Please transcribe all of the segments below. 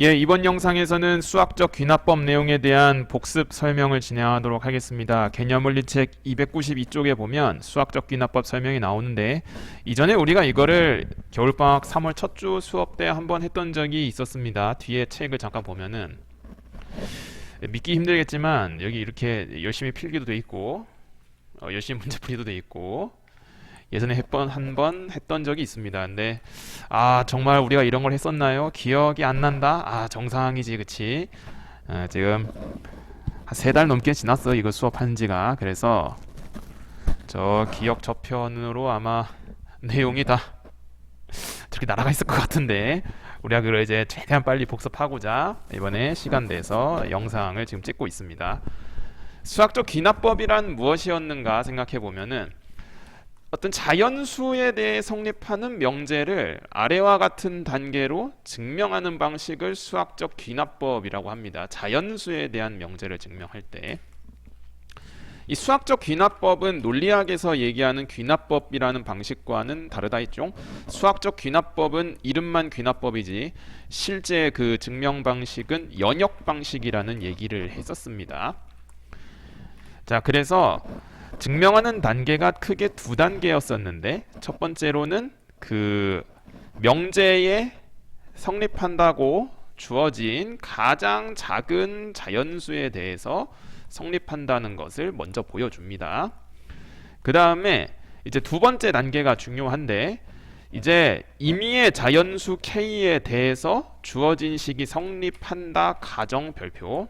예, 이번 영상에서는 수학적 귀납법 내용에 대한 복습 설명을 진행하도록 하겠습니다. 개념물리책 292쪽에 보면 수학적 귀납법 설명이 나오는데 이전에 우리가 이거를 겨울방학 3월 첫 주 수업 때 한번 했던 적이 있었습니다. 뒤에 책을 잠깐 보면은 믿기 힘들겠지만 여기 이렇게 열심히 필기도 돼 있고 열심히 문제풀이도 돼 있고 예전에 한 번 했던 적이 있습니다. 근데 정말 우리가 이런 걸 했었나요? 기억이 안 난다? 정상이지, 그치? 지금 한 3달 넘게 지났어, 이거 수업한 지가. 그래서 저 기억 저편으로 아마 내용이 다 저렇게 날아가 있을 것 같은데 우리가 그걸 이제 최대한 빨리 복습하고자 이번에 시간 내서 영상을 지금 찍고 있습니다. 수학적 귀납법이란 무엇이었는가 생각해 보면은 어떤 자연수에 대해 성립하는 명제를 아래와 같은 단계로 증명하는 방식을 수학적 귀납법이라고 합니다. 자연수에 대한 명제를 증명할 때. 이 수학적 귀납법은 논리학에서 얘기하는 귀납법이라는 방식과는 다르다 했죠. 수학적 귀납법은 이름만 귀납법이지 실제 그 증명 방식은 연역 방식이라는 얘기를 했었습니다. 자, 그래서 증명하는 단계가 크게 2단계였었는데 첫 번째로는 그 명제에 성립한다고 주어진 가장 작은 자연수에 대해서 성립한다는 것을 먼저 보여줍니다. 그 다음에 이제 2번째 단계가 중요한데 이제 임의의 자연수 K에 대해서 주어진 식이 성립한다 가정 별표.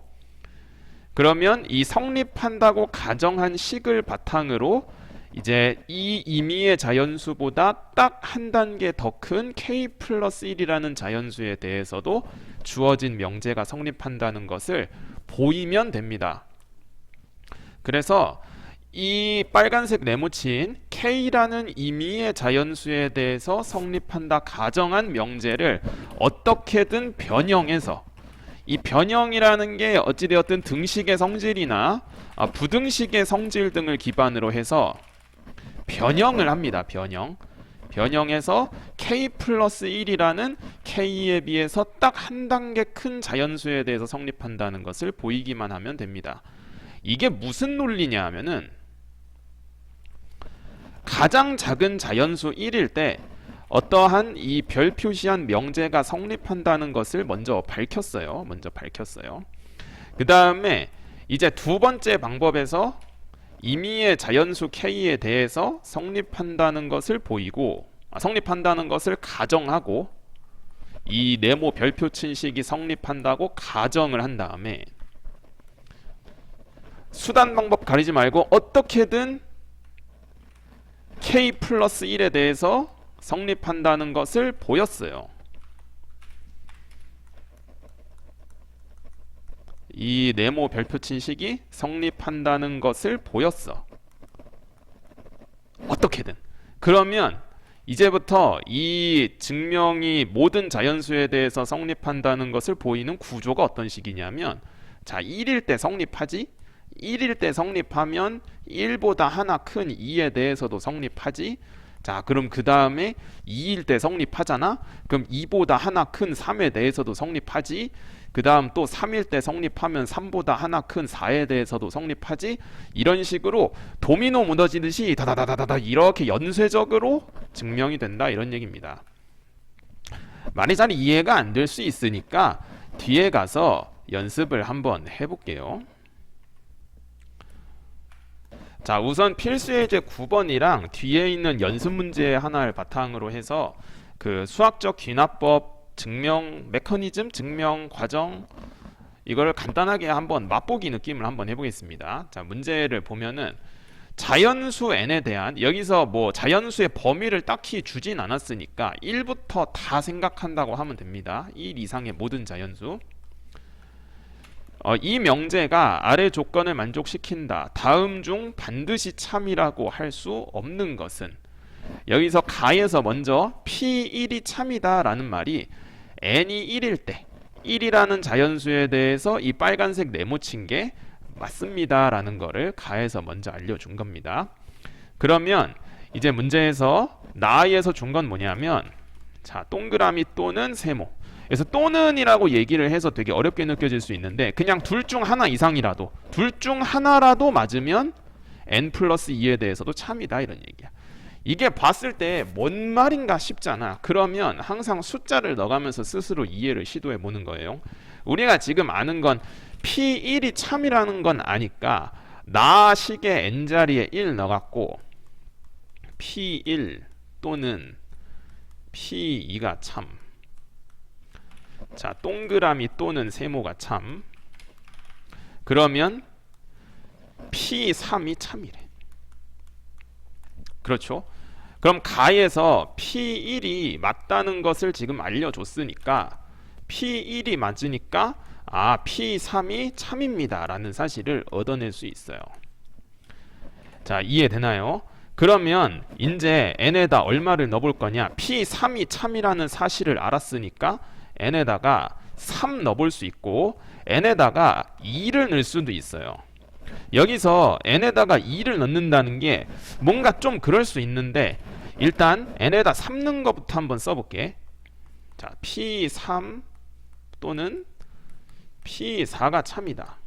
그러면 이 성립한다고 가정한 식을 바탕으로 이제 이 임의의 자연수보다 딱 한 단계 더 큰 k 플러스 1이라는 자연수에 대해서도 주어진 명제가 성립한다는 것을 보이면 됩니다. 그래서 이 빨간색 네모친 k라는 임의의 자연수에 대해서 성립한다 가정한 명제를 어떻게든 변형해서 이 변형이라는 게 어찌되었든 등식의 성질이나 부등식의 성질 등을 기반으로 해서 변형을 합니다. 변형해서 k 플러스 1이라는 k에 비해서 딱 한 단계 큰 자연수에 대해서 성립한다는 것을 보이기만 하면 됩니다. 이게 무슨 논리냐 하면은 가장 작은 자연수 1일 때 어떠한 이 별 표시한 명제가 성립한다는 것을 먼저 밝혔어요. 그 다음에 이제 2번째 방법에서 임의의 자연수 k에 대해서 성립한다는 것을 보이고 성립한다는 것을 가정하고 이 네모 별표 친 식이 성립한다고 가정을 한 다음에 수단 방법 가리지 말고 어떻게든 k 플러스 1에 대해서 성립한다는 것을 보였어요. 이 네모 별표 친 식이 성립한다는 것을 보였어. 어떻게든. 그러면 이제부터 이 증명이 모든 자연수에 대해서 성립한다는 것을 보이는 구조가 어떤 식이냐면 자, 1일 때 성립하지? 1일 때 성립하면 1보다 하나 큰 2에 대해서도 성립하지? 자, 그럼 그 다음에 2일 때 성립하잖아? 그럼 2보다 하나 큰 3에 대해서도 성립하지? 그 다음 또 3일 때 성립하면 3보다 하나 큰 4에 대해서도 성립하지? 이런 식으로 도미노 무너지듯이 다다다다다 이렇게 연쇄적으로 증명이 된다 이런 얘기입니다. 말이 잘 이해가 안 될 수 있으니까 뒤에 가서 연습을 한번 해볼게요. 자, 우선 필수예제 9번이랑 뒤에 있는 연습 문제 하나를 바탕으로 해서 그 수학적 귀납법 증명 메커니즘, 증명 과정 이걸 간단하게 한번 맛보기 느낌을 한번 해보겠습니다. 자, 문제를 보면은 자연수 n에 대한 여기서 뭐 자연수의 범위를 딱히 주진 않았으니까 1부터 다 생각한다고 하면 됩니다. 1 이상의 모든 자연수. 이 명제가 아래 조건을 만족시킨다. 다음 중 반드시 참이라고 할 수 없는 것은 여기서 가에서 먼저 P1이 참이다 라는 말이 n이 1일 때 1이라는 자연수에 대해서 이 빨간색 네모친 게 맞습니다 라는 거를 가에서 먼저 알려준 겁니다. 그러면 이제 문제에서 나에서 준 건 뭐냐면 자, 동그라미 또는 세모 그래서 또는이라고 얘기를 해서 되게 어렵게 느껴질 수 있는데 그냥 둘 중 하나 이상이라도 둘 중 하나라도 맞으면 n 플러스 2에 대해서도 참이다 이런 얘기야. 이게 봤을 때 뭔 말인가 싶잖아. 그러면 항상 숫자를 넣어가면서 스스로 이해를 시도해 보는 거예요. 우리가 지금 아는 건 P1이 참이라는 건 아니까 나 식의 n자리에 1 넣어갖고 P1 또는 P2가 참. 자, 동그라미 또는 세모가 참. 그러면 P3이 참이래. 그렇죠? 그럼 가에서 P1이 맞다는 것을 지금 알려줬으니까 P1이 맞으니까 P3이 참입니다 라는 사실을 얻어낼 수 있어요. 자, 이해되나요? 그러면 이제 n에다 얼마를 넣어볼 거냐? P3이 참이라는 사실을 알았으니까 n에다가 3 넣어볼 수 있고 n에다가 2를 넣을 수도 있어요. 여기서 n에다가 2를 넣는다는 게 뭔가 좀 그럴 수 있는데 일단 n에다 3 넣는 것부터 한번 써볼게. 자, P3 또는 P4가 참이다.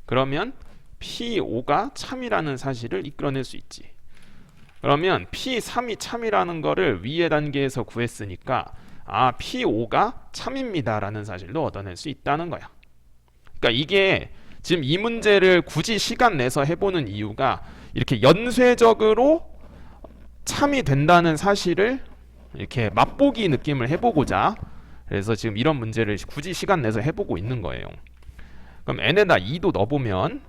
그러면 P5가 참이라는 사실을 이끌어낼 수 있지. 그러면 P3이 참이라는 거를 위의 단계에서 구했으니까 P5가 참입니다 라는 사실도 얻어낼 수 있다는 거야. 그러니까 이게 지금 이 문제를 굳이 시간 내서 해보는 이유가 이렇게 연쇄적으로 참이 된다는 사실을 이렇게 맛보기 느낌을 해보고자, 그래서 지금 이런 문제를 굳이 시간 내서 해보고 있는 거예요. 그럼 n에다 2도 넣어보면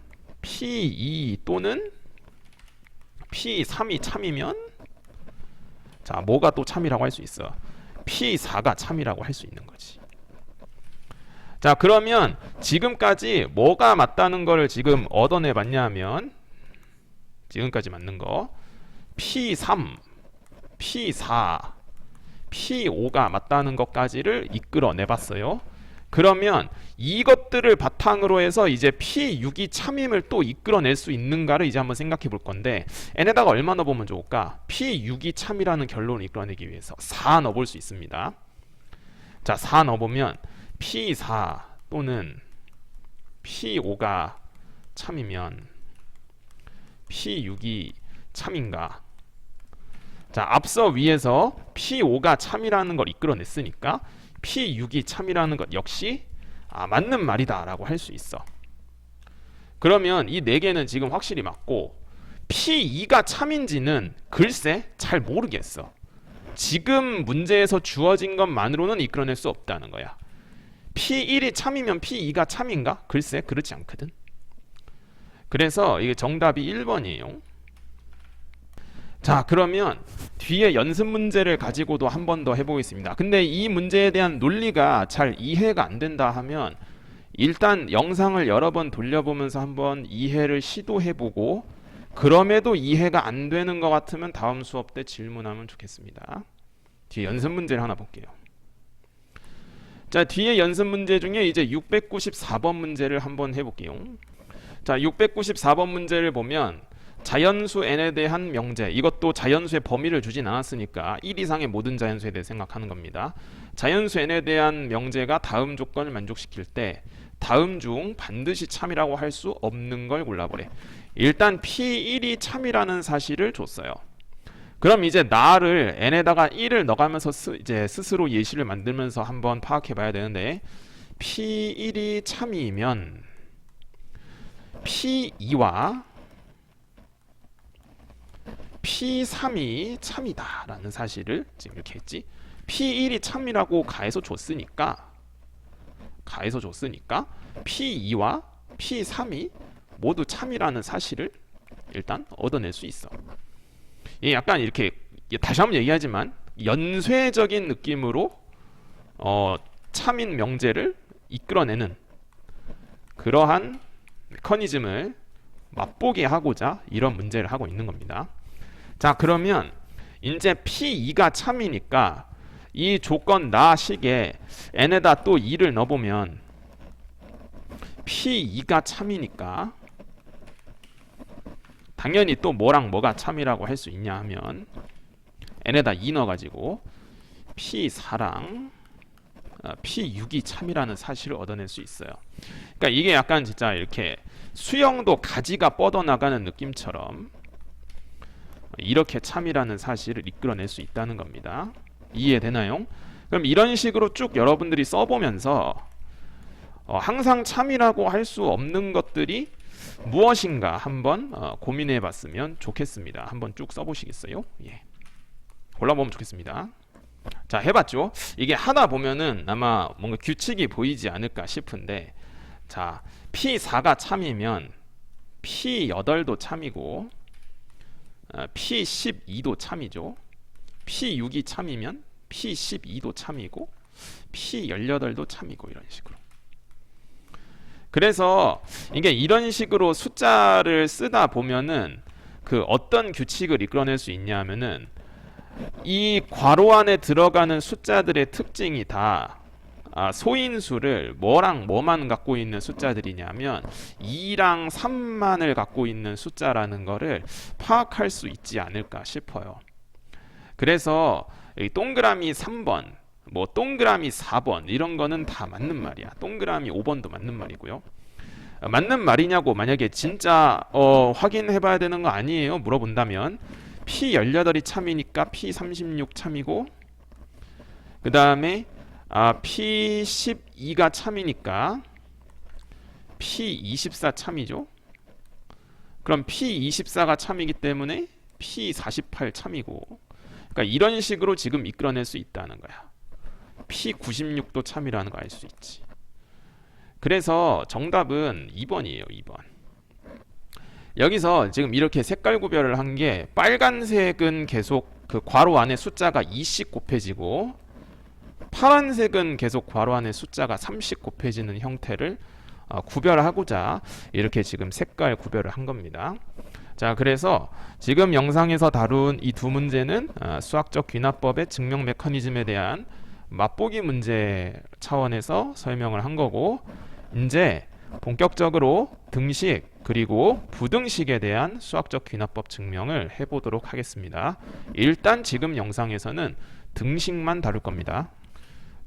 P2 또는 P3이 참이면 자, 뭐가 또 참이라고 할 수 있어? P4가 참이라고 할 수 있는 거지. 자, 그러면 지금까지 뭐가 맞다는 거를 지금 얻어내 봤냐면 지금까지 맞는 거 P3, P4, P5가 맞다는 것까지를 이끌어내 봤어요. 그러면 이것들을 바탕으로 해서 이제 P6이 참임을 또 이끌어낼 수 있는가를 이제 한번 생각해 볼 건데 n에다가 얼마 넣어보면 좋을까? P6이 참이라는 결론을 이끌어내기 위해서 4 넣어볼 수 있습니다. 자, 4 넣어보면 P4 또는 P5가 참이면 P6이 참인가? 자, 앞서 위에서 P5가 참이라는 걸 이끌어냈으니까 P6이 참이라는 것 역시 맞는 말이다 라고 할 수 있어. 그러면 이 4개는 지금 확실히 맞고 P2가 참인지는 글쎄 잘 모르겠어. 지금 문제에서 주어진 것만으로는 이끌어낼 수 없다는 거야. P1이 참이면 P2가 참인가? 글쎄 그렇지 않거든. 그래서 이게 정답이 1번이에요. 자, 그러면 뒤에 연습 문제를 가지고도 한 번 더 해보겠습니다. 근데 이 문제에 대한 논리가 잘 이해가 안 된다 하면 일단 영상을 여러 번 돌려보면서 한번 이해를 시도해보고 그럼에도 이해가 안 되는 것 같으면 다음 수업 때 질문하면 좋겠습니다. 뒤에 연습 문제를 하나 볼게요. 자, 뒤에 연습 문제 중에 이제 694번 문제를 한번 해볼게요. 자, 694번 문제를 보면 자연수 n에 대한 명제, 이것도 자연수의 범위를 주진 않았으니까 1 이상의 모든 자연수에 대해 생각하는 겁니다. 자연수 n에 대한 명제가 다음 조건을 만족시킬 때 다음 중 반드시 참이라고 할 수 없는 걸 골라보래. 일단 P1이 참이라는 사실을 줬어요. 그럼 이제 나를 n에다가 1을 넣어가면서 이제 스스로 예시를 만들면서 한번 파악해 봐야 되는데 P1이 참이면 P2와 P3이 참이다 라는 사실을 지금 이렇게 했지. P1이 참이라고 가해서 줬으니까 P2와 P3이 모두 참이라는 사실을 일단 얻어낼 수 있어. 약간 이렇게 다시 한번 얘기하지만 연쇄적인 느낌으로 참인 명제를 이끌어내는 그러한 메커니즘을 맛보게 하고자 이런 문제를 하고 있는 겁니다. 자, 그러면 이제 P2가 참이니까 이 조건 나 식에 n에다 또 2를 넣어보면 P2가 참이니까 당연히 또 뭐랑 뭐가 참이라고 할 수 있냐 하면 n에다 2 넣어가지고 P4랑 P6이 참이라는 사실을 얻어낼 수 있어요. 그러니까 이게 약간 진짜 이렇게 수영도 가지가 뻗어나가는 느낌처럼 이렇게 참이라는 사실을 이끌어낼 수 있다는 겁니다. 이해되나요? 그럼 이런 식으로 쭉 여러분들이 써보면서 항상 참이라고 할 수 없는 것들이 무엇인가 한번 고민해 봤으면 좋겠습니다. 한번 쭉 써보시겠어요? 예. 골라보면 좋겠습니다. 자, 해봤죠? 이게 하다 보면은 아마 뭔가 규칙이 보이지 않을까 싶은데, 자, P4가 참이면 P8도 참이고, P12도 참이죠. P6이 참이면 P12도 참이고, P18도 참이고, 이런 식으로. 그래서 이게 이런 식으로 숫자를 쓰다 보면은 그 어떤 규칙을 이끌어낼 수 있냐면은 이 괄호 안에 들어가는 숫자들의 특징이 다 소인수를 뭐랑 뭐만 갖고 있는 숫자들이냐면 2랑 3만을 갖고 있는 숫자라는 거를 파악할 수 있지 않을까 싶어요. 그래서 동그라미 3번, 뭐 동그라미 4번 이런 거는 다 맞는 말이야. 동그라미 5번도 맞는 말이고요. 맞는 말이냐고 만약에 진짜 확인해 봐야 되는 거 아니에요? 물어본다면 P18이 참이니까 P36 참이고, 그 다음에 P12가 참이니까 P24 참이죠. 그럼 P24가 참이기 때문에 P48 참이고, 그러니까 이런 식으로 지금 이끌어낼 수 있다는 거야. P96도 참이라는 거 알 수 있지. 그래서 정답은 2번이에요. 2번. 여기서 지금 이렇게 색깔 구별을 한 게 빨간색은 계속 그 괄호 안에 숫자가 2씩 곱해지고 파란색은 계속 괄호 안에 숫자가 3씩 곱해지는 형태를 구별하고자 이렇게 지금 색깔 구별을 한 겁니다. 자, 그래서 지금 영상에서 다룬 이 두 문제는 수학적 귀납법의 증명 메커니즘에 대한 맛보기 문제 차원에서 설명을 한 거고, 이제 본격적으로 등식 그리고 부등식에 대한 수학적 귀납법 증명을 해보도록 하겠습니다. 일단 지금 영상에서는 등식만 다룰 겁니다.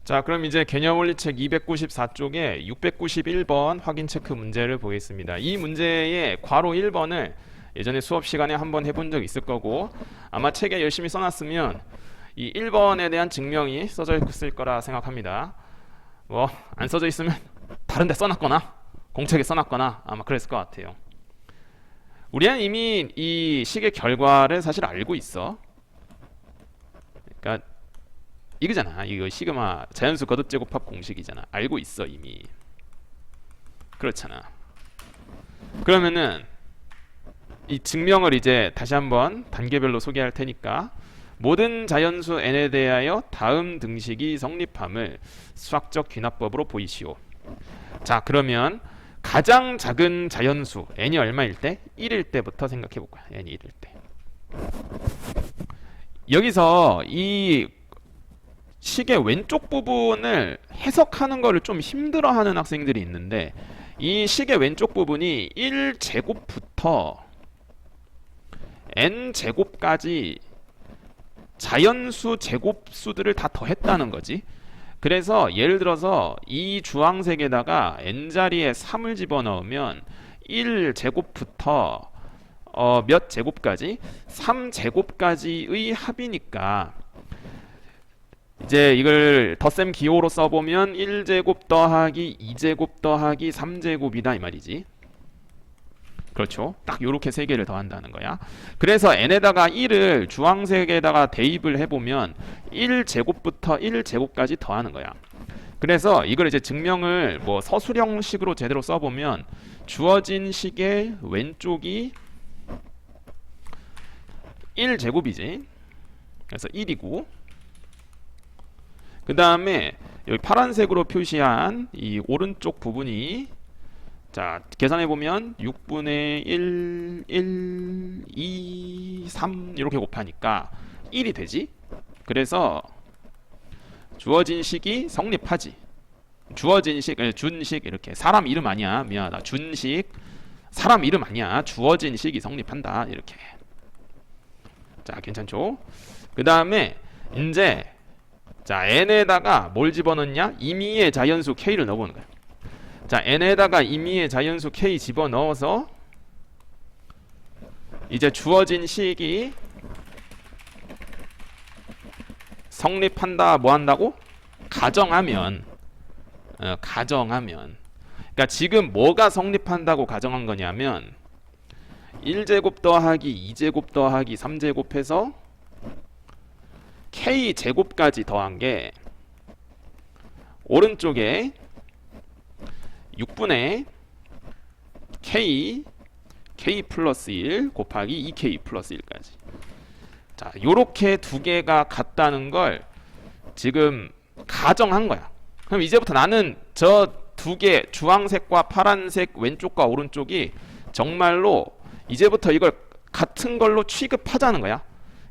자, 그럼 이제 개념원리책 294쪽에 691번 확인 체크 문제를 보겠습니다. 이 문제의 괄호 1번을 예전에 수업 시간에 한번 해본 적 있을 거고, 아마 책에 열심히 써놨으면 이 1번에 대한 증명이 써져 있을 거라 생각합니다. 뭐 안 써져 있으면 다른 데 써놨거나 공책에 써놨거나 아마 그랬을 것 같아요. 우리는 이미 이 식의 결과를 사실 알고 있어. 그러니까 이거잖아. 이거 시그마 자연수 거듭 제곱합 공식이잖아. 알고 있어 이미. 그렇잖아. 그러면은 이 증명을 이제 다시 한번 단계별로 소개할 테니까, 모든 자연수 n에 대하여 다음 등식이 성립함을 수학적 귀납법으로 보이시오. 자, 그러면 가장 작은 자연수 n이 얼마일 때? 1일 때부터 생각해 볼 거야. n이 1일 때. 여기서 이 식의 왼쪽 부분을 해석하는 거를 좀 힘들어하는 학생들이 있는데, 이 식의 왼쪽 부분이 1제곱부터 n제곱까지 자연수 제곱수들을 다 더했다는 거지. 그래서 예를 들어서 이 주황색에다가 n자리에 3을 집어넣으면 1제곱부터 몇 제곱까지? 3제곱까지의 합이니까 이제 이걸 덧셈 기호로 써보면 1제곱 더하기 2제곱 더하기 3제곱이다 이 말이지. 그렇죠. 딱 요렇게 세 개를 더한다는 거야. 그래서 n에다가 1을 주황색에다가 대입을 해보면 1제곱부터 1제곱까지 더하는 거야. 그래서 이걸 이제 증명을 뭐 서술형식으로 제대로 써보면 주어진 식의 왼쪽이 1제곱이지. 그래서 1이고, 그 다음에 여기 파란색으로 표시한 이 오른쪽 부분이, 자, 계산해보면 6분의 1, 1, 2, 3 이렇게 곱하니까 1이 되지. 그래서 주어진 식이 성립하지. 주어진 식, 준식 이렇게. 사람 이름 아니야. 미안하다. 준식. 사람 이름 아니야. 주어진 식이 성립한다. 이렇게. 자, 괜찮죠? 그 다음에 이제 자, n에다가 뭘 집어넣냐? 임의의 자연수 k를 넣어보는 거야. 자, n에다가 임의의 자연수 k 집어넣어서 이제 주어진 식이 성립한다 뭐 한다고? 가정하면 그러니까 지금 뭐가 성립한다고 가정한 거냐면 1제곱 더하기 2제곱 더하기 3제곱 해서 k제곱까지 더한 게 오른쪽에 6분의 k 플러스 1 곱하기 2k 플러스 1까지. 자, 요렇게 두 개가 같다는 걸 지금 가정한 거야. 그럼 이제부터 나는 저 두 개, 주황색과 파란색 왼쪽과 오른쪽이 정말로 이제부터 이걸 같은 걸로 취급하자는 거야.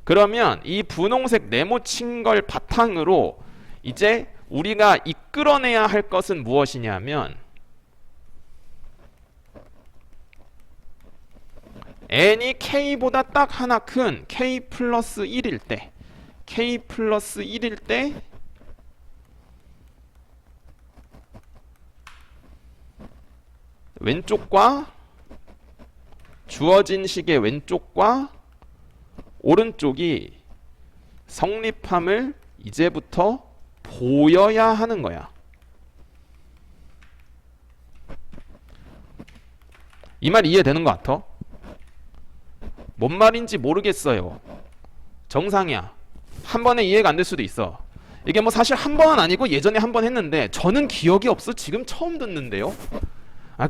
그러면 이 분홍색 네모친 걸 바탕으로 이제 우리가 이끌어내야 할 것은 무엇이냐면 n이 k보다 딱 하나 큰 k 플러스 1일 때 왼쪽과 주어진 식의 왼쪽과 오른쪽이 성립함을 이제부터 보여야 하는 거야. 이 말 이해되는 것 같아? 뭔 말인지 모르겠어요. 정상이야. 한 번에 이해가 안 될 수도 있어. 이게 뭐 사실 한 번은 아니고 예전에 한 번 했는데 저는 기억이 없어. 지금 처음 듣는데요.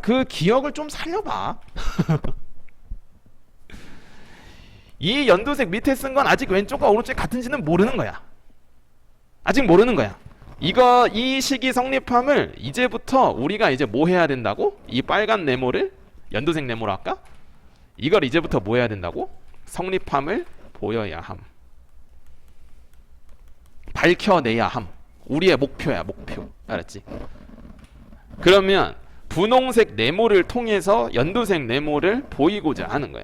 그 기억을 좀 살려봐. 이 연두색 밑에 쓴 건 아직 왼쪽과 오른쪽이 같은지는 모르는 거야. 아직 모르는 거야. 이 식이 성립함을 이제부터 우리가 이제 뭐 해야 된다고? 이 빨간 네모를 연두색 네모로 할까? 이걸 이제부터 뭐 해야 된다고? 성립함을 보여야 함. 밝혀내야 함. 우리의 목표야, 목표. 알았지? 그러면 분홍색 네모를 통해서 연두색 네모를 보이고자 하는 거야.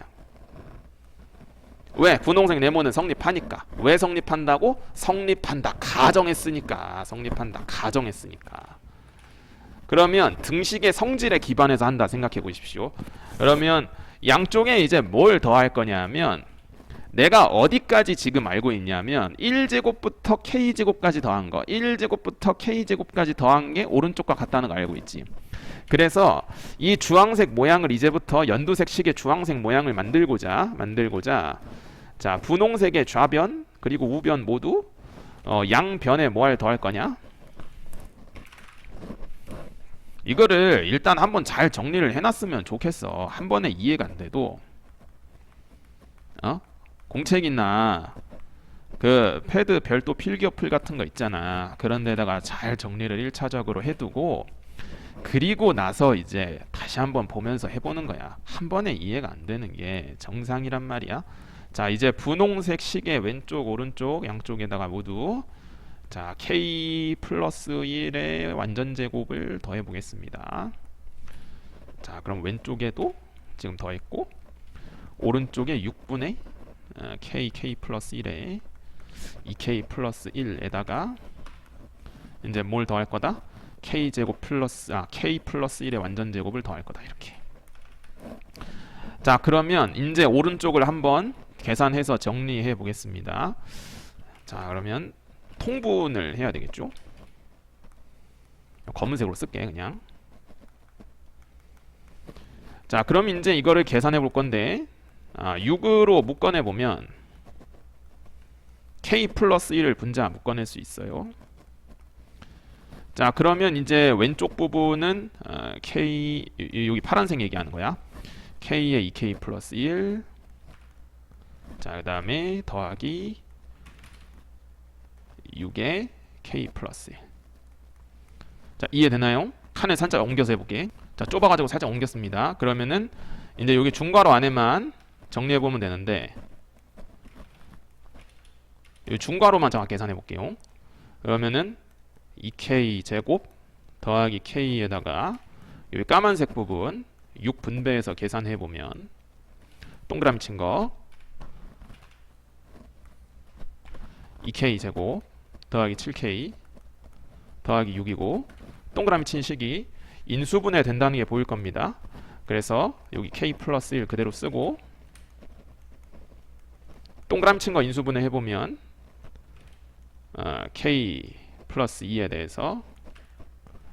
왜? 분홍색 네모는 성립하니까. 왜 성립한다고? 성립한다. 가정했으니까. 그러면 등식의 성질에 기반해서 한다 생각해 보십시오. 그러면 양쪽에 이제 뭘 더할 거냐면 내가 어디까지 지금 알고 있냐면 1제곱부터 k제곱까지 더한 거 1제곱부터 k제곱까지 더한 게 오른쪽과 같다는 거 알고 있지. 그래서 이 주황색 모양을 이제부터 연두색 식의 주황색 모양을 만들고자 자, 분홍색의 좌변 그리고 우변 모두 양변에 뭘 더할 거냐? 이거를 일단 한번 잘 정리를 해놨으면 좋겠어. 한 번에 이해가 안 돼도 공책이나 그 패드 별도 필기어플 같은 거 있잖아. 그런 데다가 잘 정리를 1차적으로 해두고 그리고 나서 이제 다시 한번 보면서 해보는 거야. 한 번에 이해가 안 되는 게 정상이란 말이야. 자, 이제 분홍색 식의 왼쪽 오른쪽 양쪽에다가 모두 자, k 플러스 1의 완전 제곱을 더해 보겠습니다. 자, 그럼 왼쪽에도 지금 더했고 오른쪽에 6분의 k 플러스 1에 2k 플러스 1에다가 이제 뭘 더할 거다? k 플러스 1의 완전 제곱을 더할 거다. 이렇게. 자, 그러면 이제 오른쪽을 한번 계산해서 정리해 보겠습니다. 자, 그러면 통분을 해야 되겠죠? 검은색으로 쓸게 그냥. 자, 그럼 이제 이거를 계산해 볼 건데 6으로 묶어내 보면 k 플러스 1을 분자 묶어낼 수 있어요. 자, 그러면 이제 왼쪽 부분은 k 여기 파란색 얘기하는 거야. k에 2k 플러스 1. 자, 그 다음에 더하기 6에 k 플러스 1. 자, 이해되나요? 칸을 살짝 옮겨서 해볼게. 자, 좁아가지고 살짝 옮겼습니다. 그러면은 이제 여기 중괄호 안에만 정리해보면 되는데 이 중괄호만 잠깐 계산해볼게요. 그러면은 2k 제곱 더하기 k에다가 여기 까만색 부분 6분배해서 계산해보면 동그라미 친거 2k 제곱 더하기 7K 더하기 6이고 동그라미 친 식이 인수분해 된다는 게 보일 겁니다. 그래서 여기 K 플러스 1 그대로 쓰고 동그라미 친 거 인수분해 해보면 K 플러스 2에 대해서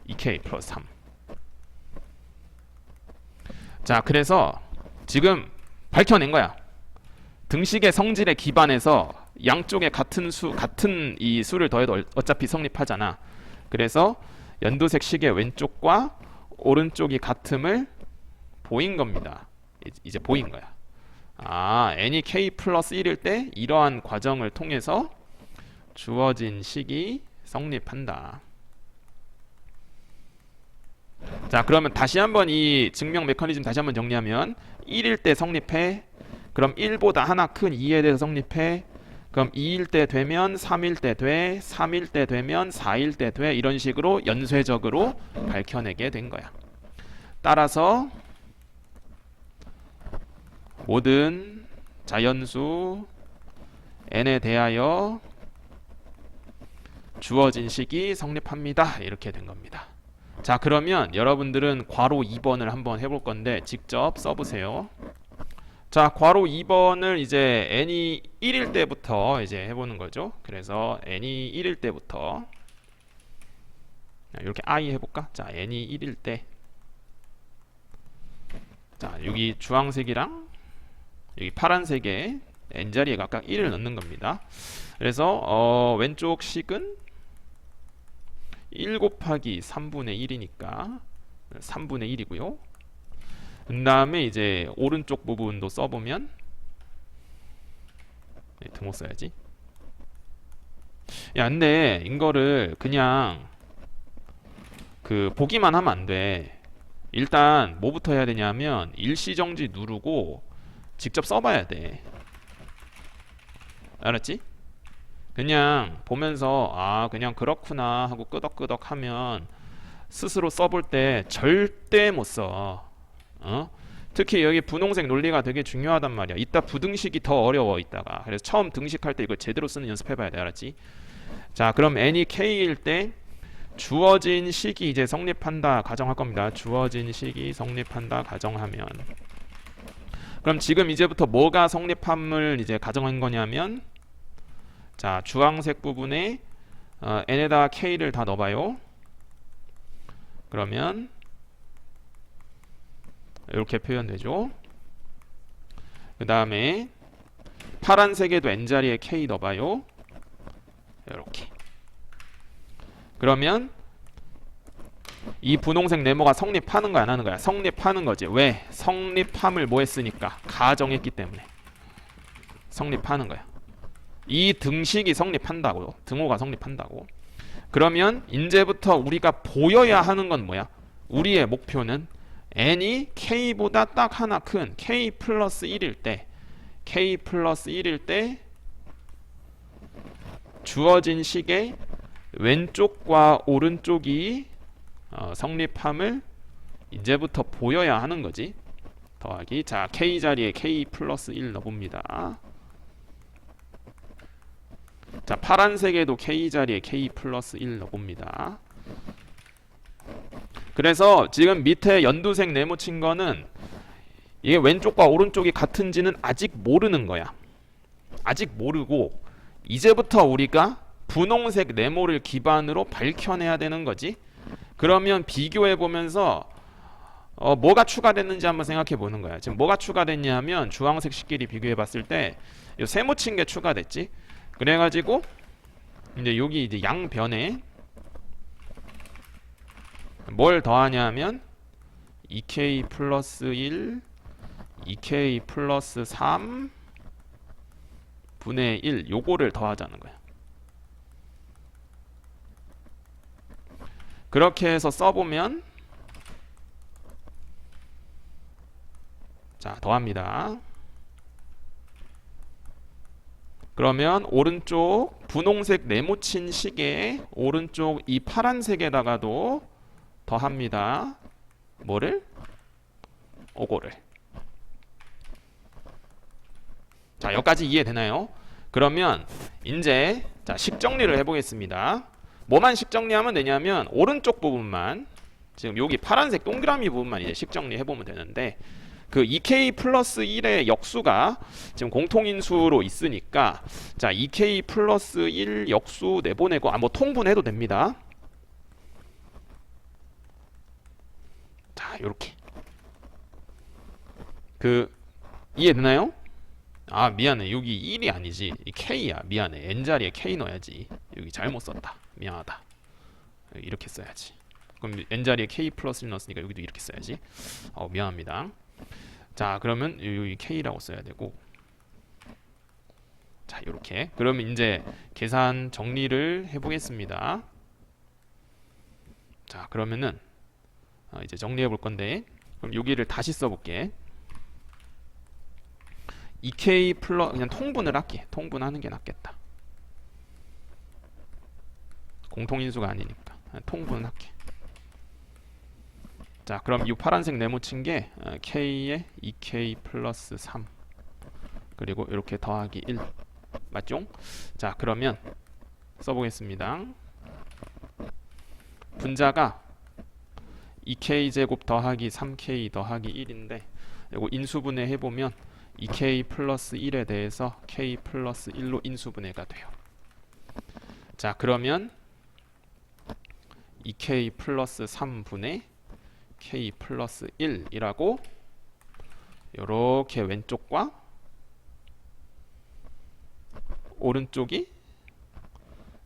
2K 플러스 3. 자, 그래서 지금 밝혀낸 거야. 등식의 성질에 기반해서 양쪽에 같은 이 수를 더해도 어차피 성립하잖아. 그래서 연두색 식의 왼쪽과 오른쪽이 같음을 보인 겁니다. 이제 보인 거야. n이 k 플러스 1일 때 이러한 과정을 통해서 주어진 식이 성립한다. 자, 그러면 다시 한번 이 증명 메커니즘 다시 한번 정리하면 1일 때 성립해. 그럼 1보다 하나 큰 2에 대해서 성립해. 그럼 2일 때 되면 3일 때 돼. 3일 때 되면 4일 때 돼. 이런 식으로 연쇄적으로 밝혀내게 된 거야. 따라서 모든 자연수 n에 대하여 주어진 식이 성립합니다. 이렇게 된 겁니다. 자, 그러면 여러분들은 괄호 2번을 한번 해볼 건데 직접 써보세요. 자, 괄호 2번을 이제 n이 1일 때부터 이제 해보는 거죠. 그래서 n이 1일 때부터 이렇게 i 해볼까? 자, n이 1일 때, 자, 여기 주황색이랑 여기 파란색에 n자리에 각각 1을 넣는 겁니다. 그래서 왼쪽 식은 1 곱하기 3분의 1이니까 3분의 1이고요. 그 다음에 이제 오른쪽 부분도 써보면 등호 써야지. 야, 근데 이거를 그냥 보기만 하면 안 돼. 일단 뭐부터 해야 되냐면 일시정지 누르고 직접 써봐야 돼. 알았지? 그냥 보면서 그냥 그렇구나 하고 끄덕끄덕 하면 스스로 써볼 때 절대 못 써. 특히 여기 분홍색 논리가 되게 중요하단 말이야. 이따 부등식이 더 어려워 이따가. 그래서 처음 등식할 때 이거 제대로 쓰는 연습해봐야 돼. 알았지? 자, 그럼 n이 k일 때 주어진 식이 이제 성립한다 가정할 겁니다. 주어진 식이 성립한다 가정하면, 그럼 지금 이제부터 뭐가 성립함을 이제 가정한 거냐면, 자, 주황색 부분에 n에다가 k를 다 넣어봐요. 그러면 이렇게 표현되죠. 그 다음에 파란색에도 n자리에 k 넣어봐요. 이렇게. 그러면 이 분홍색 네모가 성립하는 거야, 안 하는 거야? 성립하는 거지. 왜? 성립함을 뭐 했으니까? 가정했기 때문에 성립하는 거야. 이 등식이 성립한다고요. 등호가 성립한다고. 그러면 이제부터 우리가 보여야 하는 건 뭐야? 우리의 목표는 n이 k보다 딱 하나 큰 k 플러스 1일 때, k 플러스 1일 때 주어진 식의 왼쪽과 오른쪽이 성립함을 이제부터 보여야 하는 거지. 더하기, 자, k 자리에 k 플러스 1 넣어봅니다. 자, 파란색에도 k 자리에 k 플러스 1 넣어봅니다. 그래서 지금 밑에 연두색 네모 친 거는 이게 왼쪽과 오른쪽이 같은지는 아직 모르는 거야. 아직 모르고 이제부터 우리가 분홍색 네모를 기반으로 밝혀내야 되는 거지. 그러면 비교해 보면서 뭐가 추가됐는지 한번 생각해 보는 거야. 지금 뭐가 추가됐냐 하면 주황색 식끼리 비교해 봤을 때 이 세모 친 게 추가됐지. 그래가지고 이제 여기 이제 양변에 뭘 더하냐 하면 2k 플러스 1, 2k 플러스 3 분의 1 요거를 더하자는 거야. 그렇게 해서 써보면, 자, 더합니다. 그러면 오른쪽 분홍색 네모친 식에 오른쪽 이 파란색에다가도 더합니다. 뭐를? 오거를. 자, 여기까지 이해되나요? 그러면 이제 자, 식정리를 해보겠습니다. 뭐만 식정리하면 되냐면 오른쪽 부분만, 지금 여기 파란색 동그라미 부분만 이제 식정리 해보면 되는데, 그 2k 플러스 1의 역수가 지금 공통인수로 있으니까, 자 2k 플러스 1 역수 내보내고, 뭐 통분해도 됩니다. 자 요렇게 이해되나요? 아 미안해, 여기 1이 아니지, 이 k야. 미안해, n자리에 k 넣어야지. 여기 잘못 썼다, 미안하다. 이렇게 써야지. 그럼 n자리에 k 플러스 1 넣었으니까 여기도 이렇게 써야지. 미안합니다. 자 그러면 여기 k라고 써야 되고, 자 이렇게. 그러면 이제 계산 정리를 해보겠습니다. 자 그러면은 이제 정리해 볼 건데, 그럼 여기를 다시 써볼게. 2k 플러스, 그냥 통분을 할게. 통분하는 게 낫겠다. 공통인수가 아니니까 통분을 할게. 자 그럼 이 파란색 네모친 게 k에 2k 플러스 3 그리고 이렇게 더하기 1 맞죠? 자 그러면 써보겠습니다. 분자가 2k 제곱 더하기 3k 더하기 1인데, 이거 인수분해 해보면 2k 플러스 1에 대해서 k 플러스 1로 인수분해가 돼요. 자 그러면 2k 플러스 3분의 k 플러스 1이라고 요렇게 왼쪽과 오른쪽이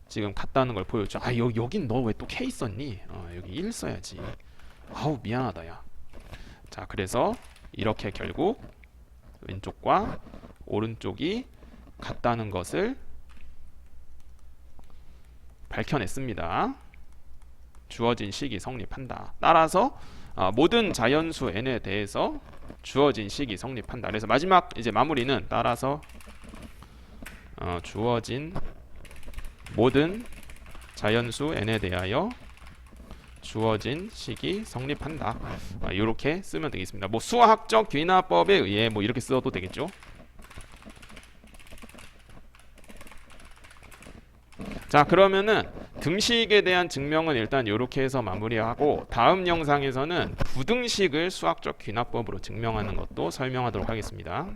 지금 같다는 걸 보여줘. 여긴 너 왜 또 k 썼니? 여기 1 써야지. 아우 미안하다 야. 자 그래서 이렇게 결국 왼쪽과 오른쪽이 같다는 것을 밝혀냈습니다. 주어진 식이 성립한다. 따라서 모든 자연수 n에 대해서 주어진 식이 성립한다. 그래서 마지막 이제 마무리는 따라서 주어진 모든 자연수 n에 대하여 주어진 식이 성립한다. 이렇게 쓰면 되겠습니다. 뭐 수학적 귀납법에 의해 뭐 이렇게 써도 되겠죠. 자 그러면은 등식에 대한 증명은 일단 이렇게 해서 마무리하고, 다음 영상에서는 부등식을 수학적 귀납법으로 증명하는 것도 설명하도록 하겠습니다.